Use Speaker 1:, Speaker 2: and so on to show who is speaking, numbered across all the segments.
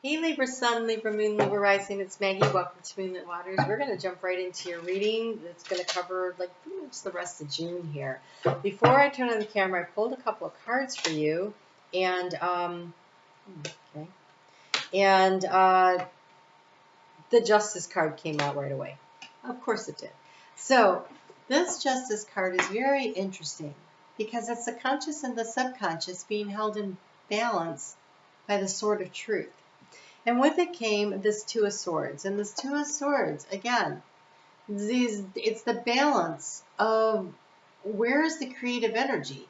Speaker 1: Hey Libra Sun, Libra Moon, Libra Rising, it's Maggie. Welcome to Moonlit Waters. We're going to jump right into your reading. It's going to cover like pretty much the rest of June here. Before I turn on the camera, I pulled a couple of cards for you, and the Justice card came out right away. Of course it did. So this Justice card is very interesting because it's the conscious and the subconscious being held in balance by the Sword of Truth. And with it came this Two of Swords. And this Two of Swords, again, it's the balance of where is the creative energy.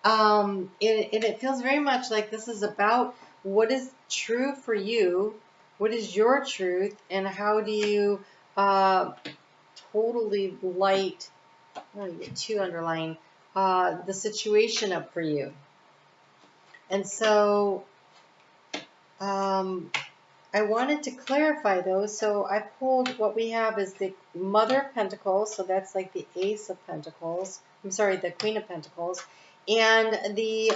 Speaker 1: It feels very much like this is about what is true for you, what is your truth, and how do you totally light, oh, you get two underlying, the situation up for you. And so, I wanted to clarify those, so I pulled what we have is the Mother of Pentacles, so that's like the Ace of Pentacles, the Queen of Pentacles, and the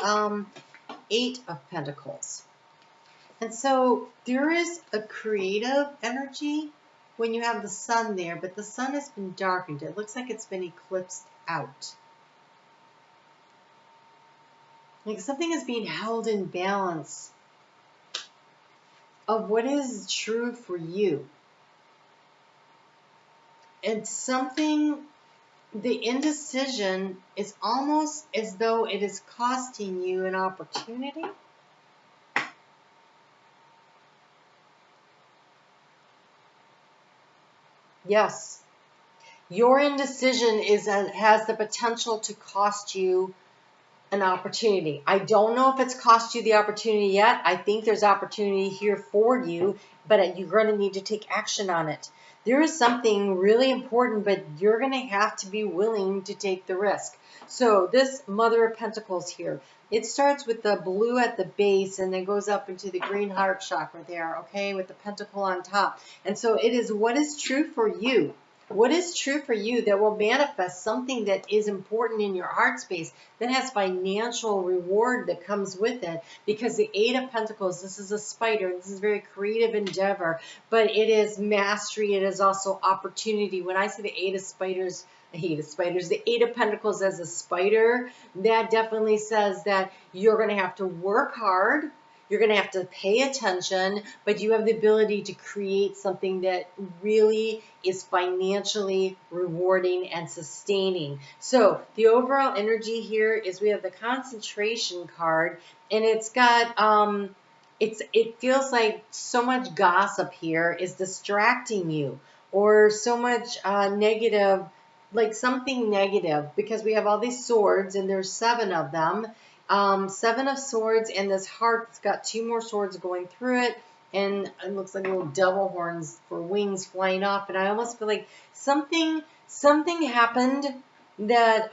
Speaker 1: Eight of Pentacles. And so there is a creative energy when you have the Sun there, but the Sun has been darkened. It looks like it's been eclipsed out. Like something is being held in balance of what is true for you. And the indecision is almost as though it is costing you an opportunity. Yes. Your indecision has the potential to cost you an opportunity. I don't know if it's cost you the opportunity yet. I think there's opportunity here for you, but you're going to need to take action on it. There is something really important, but you're going to have to be willing to take the risk. So this Mother of Pentacles here, it starts with the blue at the base and then goes up into the green heart chakra there, okay, with the pentacle on top. And so it is what is true for you. What is true for you that will manifest something that is important in your heart space that has financial reward that comes with it? Because the Eight of Pentacles, this is a spider. This is a very creative endeavor, but it is mastery. It is also opportunity. When I say the Eight of Spiders, the Eight of Pentacles as a spider, that definitely says that you're going to have to work hard. You're going to have to pay attention, but you have the ability to create something that really is financially rewarding and sustaining. So the overall energy here is we have the concentration card, and it's got, it feels like so much gossip here is distracting you, or so much negative, like something negative, because we have all these swords, and there's 7 of them. 7 of Swords, and this heart's got 2 more swords going through it, and it looks like little devil horns for wings flying off. And I almost feel like something happened that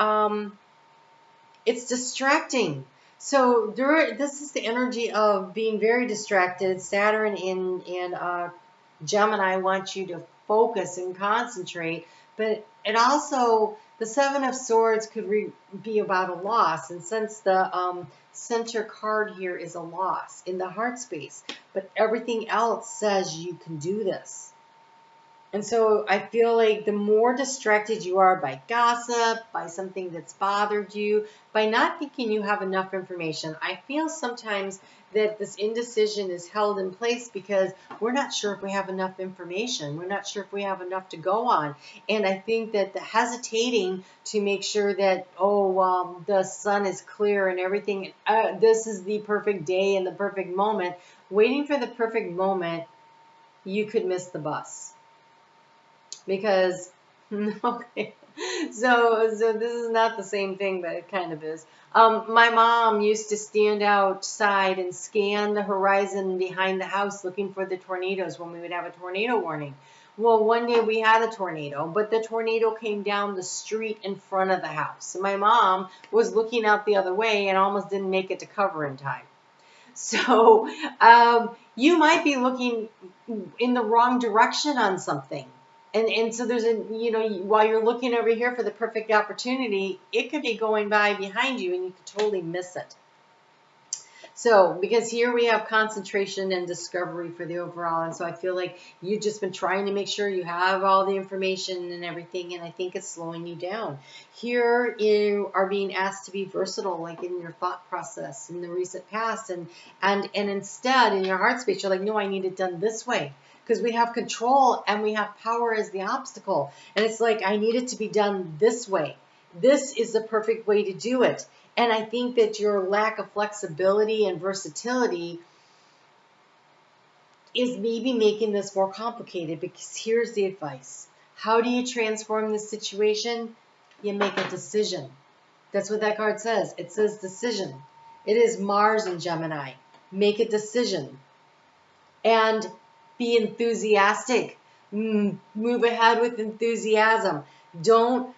Speaker 1: it's distracting. So this is the energy of being very distracted. Saturn in Gemini wants you to focus and concentrate, but it also, the 7 of Swords could be about a loss, and since the center card here is a loss in the heart space, but everything else says you can do this. And so I feel like the more distracted you are by gossip, by something that's bothered you, by not thinking you have enough information, I feel sometimes that this indecision is held in place because we're not sure if we have enough information. We're not sure if we have enough to go on. And I think that the hesitating to make sure that, the sun is clear and everything, this is the perfect day and the perfect moment, waiting for the perfect moment, you could miss the bus. Because, okay, so this is not the same thing, but it kind of is. My mom used to stand outside and scan the horizon behind the house looking for the tornadoes when we would have a tornado warning. Well, one day we had a tornado, but the tornado came down the street in front of the house. And my mom was looking out the other way and almost didn't make it to cover in time. So you might be looking in the wrong direction on something. And so there's while you're looking over here for the perfect opportunity, it could be going by behind you and you could totally miss it. So, because here we have concentration and discovery for the overall, and so I feel like you've just been trying to make sure you have all the information and everything, and I think it's slowing you down. Here you are being asked to be versatile, like in your thought process in the recent past, and instead in your heart space, you're like, no, I need it done this way. Because we have control and we have power as the obstacle. And it's like, I need it to be done this way. This is the perfect way to do it. And I think that your lack of flexibility and versatility is maybe making this more complicated, because here's the advice. How do you transform this situation? You make a decision. That's what that card says. It says decision. It is Mars in Gemini. Make a decision. And be enthusiastic. Move ahead with enthusiasm. Don't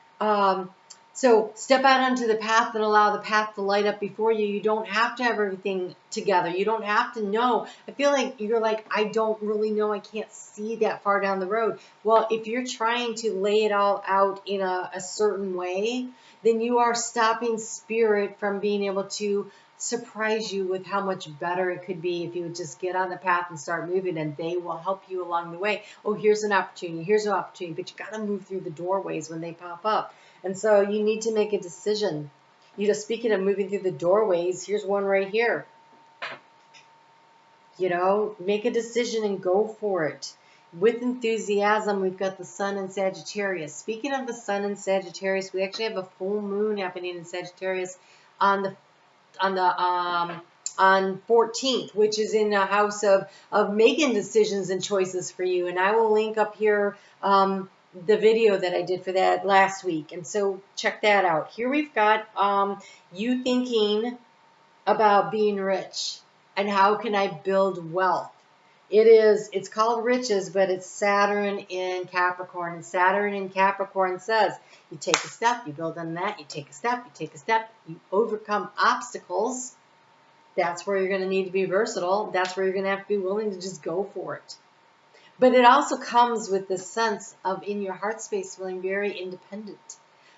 Speaker 1: so step out onto the path and allow the path to light up before you. You don't have to have everything together. You don't have to know. I feel like you're like, I don't really know. I can't see that far down the road. Well, if you're trying to lay it all out in a certain way, then you are stopping spirit from being able to surprise you with how much better it could be if you would just get on the path and start moving, and they will help you along the way. Oh, here's an opportunity. Here's an opportunity. But you got to move through the doorways when they pop up. And so you need to make a decision. You know, speaking of moving through the doorways, here's one right here. You know, make a decision and go for it. With enthusiasm, we've got the sun in Sagittarius. Speaking of the sun in Sagittarius, we actually have a full moon happening in Sagittarius on 14th, which is in a house of making decisions and choices for you. And I will link up here the video that I did for that last week. And so check that out. Here we've got you thinking about being rich and how can I build wealth. It's called riches, but it's Saturn in Capricorn. And Saturn in Capricorn says, you take a step, you build on that, you take a step, you overcome obstacles. That's where you're going to need to be versatile. That's where you're going to have to be willing to just go for it. But it also comes with this sense of, in your heart space, feeling very independent.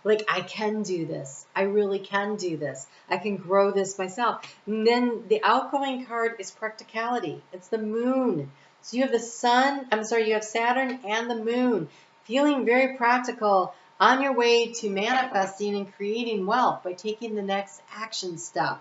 Speaker 1: Like, I can do this. I really can do this. I can grow this myself. And then the outgoing card is practicality. It's the moon. So you have you have Saturn and the moon, feeling very practical on your way to manifesting and creating wealth by taking the next action step.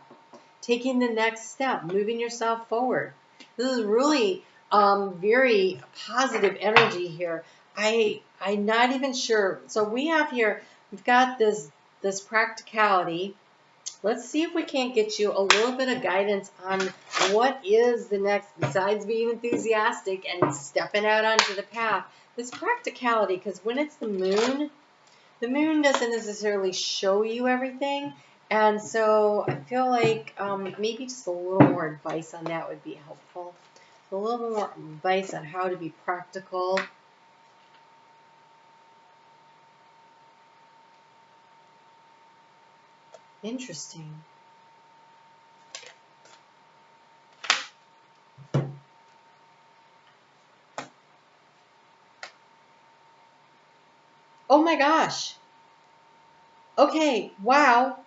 Speaker 1: Taking the next step, moving yourself forward. This is really very positive energy here. I'm not even sure. So we have here, we've got this practicality. Let's see if we can't get you a little bit of guidance on what is the next, besides being enthusiastic and stepping out onto the path. This practicality, because when it's the moon doesn't necessarily show you everything. And so I feel like maybe just a little more advice on that would be helpful. A little more advice on how to be practical. Interesting. Oh my gosh. Okay, wow.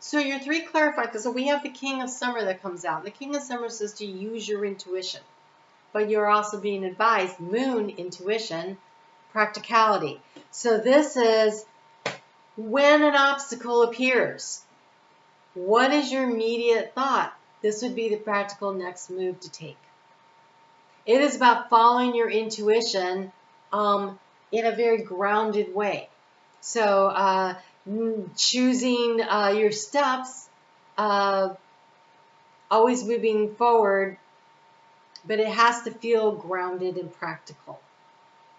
Speaker 1: So your three clarified, so we have the King of Summer that comes out. The King of Summer says to use your intuition, but you're also being advised, moon, intuition, practicality. So this is when an obstacle appears, what is your immediate thought? This would be the practical next move to take. It is about following your intuition in a very grounded way. So choosing your steps, always moving forward, but it has to feel grounded and practical.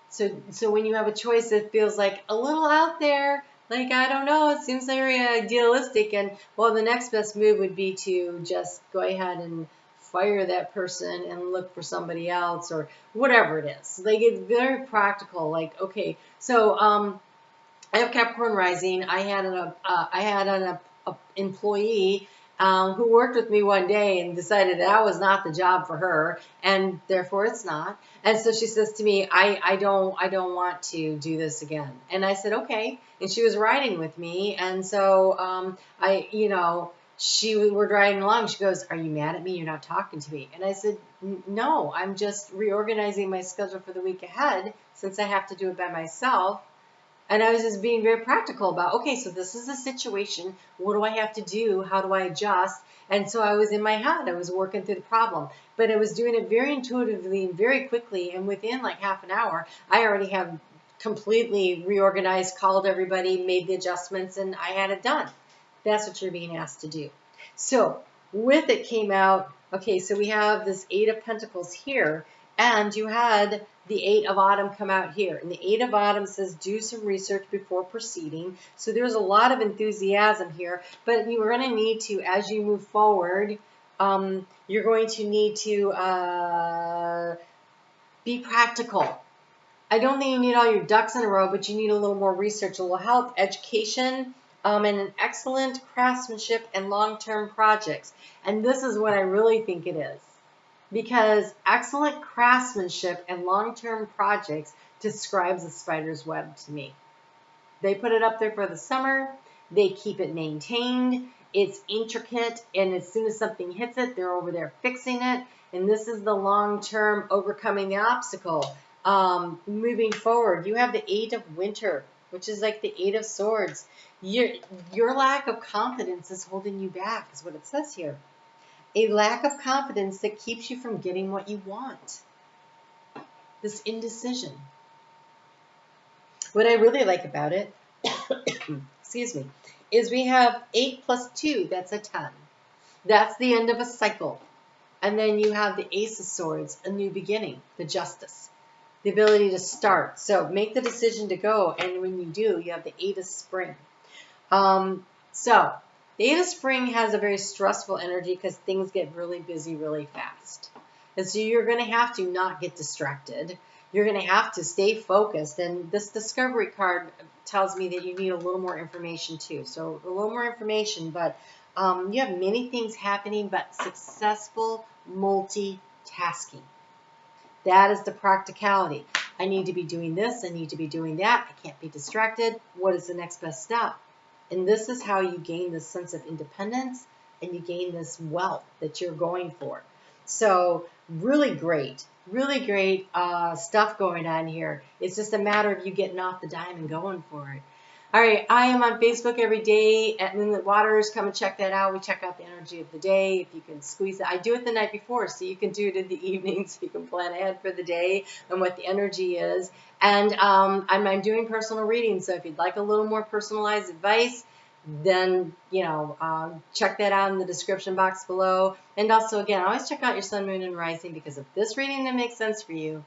Speaker 1: So when you have a choice that feels like a little out there, like, I don't know, it seems very idealistic, and well, the next best move would be to just go ahead and fire that person and look for somebody else or whatever it is. Like, it's very practical. Like, okay, so I have Capricorn rising. I had an employee who worked with me one day and decided that was not the job for her, and therefore it's not. And so she says to me, I don't want to do this again. And I said, okay. And she was riding with me, and so we're driving along. She goes, "Are you mad at me? You're not talking to me." And I said, "No, I'm just reorganizing my schedule for the week ahead since I have to do it by myself." And I was just being very practical about, okay, so this is a situation. What do I have to do? How do I adjust? And so I was in my head. I was working through the problem. But I was doing it very intuitively and very quickly. And within like half an hour, I already have completely reorganized, called everybody, made the adjustments, and I had it done. That's what you're being asked to do. So with it came out, okay, so we have this 8 of Pentacles here. And you had the 8 of Autumn come out here. And the 8 of Autumn says do some research before proceeding. So there's a lot of enthusiasm here. But you're going to need to, as you move forward, you're going to need to be practical. I don't think you need all your ducks in a row, but you need a little more research, a little help, education, and an excellent craftsmanship and long-term projects. And this is what I really think it is. Because excellent craftsmanship and long-term projects describes a spider's web to me. They put it up there for the summer. They keep it maintained. It's intricate, and as soon as something hits it, they're over there fixing it. And this is the long-term overcoming the obstacle. Moving forward, you have the 8 of Winter, which is like the 8 of Swords. Your lack of confidence is holding you back, is what it says here. A lack of confidence that keeps you from getting what you want. This indecision. What I really like about it, excuse me, is we have 8 plus 2, that's a 10. That's the end of a cycle. And then you have the Ace of Swords, a new beginning, the Justice, the ability to start. So make the decision to go, and when you do, you have the 8 of Spring. The 8 of Spring has a very stressful energy because things get really busy really fast. And so you're going to have to not get distracted. You're going to have to stay focused. And this Discovery card tells me that you need a little more information too. So a little more information, but you have many things happening, but successful multitasking. That is the practicality. I need to be doing this. I need to be doing that. I can't be distracted. What is the next best step? And this is how you gain this sense of independence and you gain this wealth that you're going for. So really great stuff going on here. It's just a matter of you getting off the dime and going for it. All right, I am on Facebook every day at Moonlit Waters. Come and check that out. We check out the energy of the day. If you can squeeze it. I do it the night before, so you can do it in the evening so you can plan ahead for the day and what the energy is. And I'm doing personal readings, so if you'd like a little more personalized advice, then, check that out in the description box below. And also, again, always check out your sun, moon, and rising, because if this reading that makes sense for you,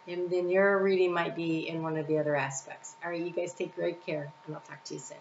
Speaker 1: and then your reading might be in one of the other aspects. All right, you guys take great care, and I'll talk to you soon.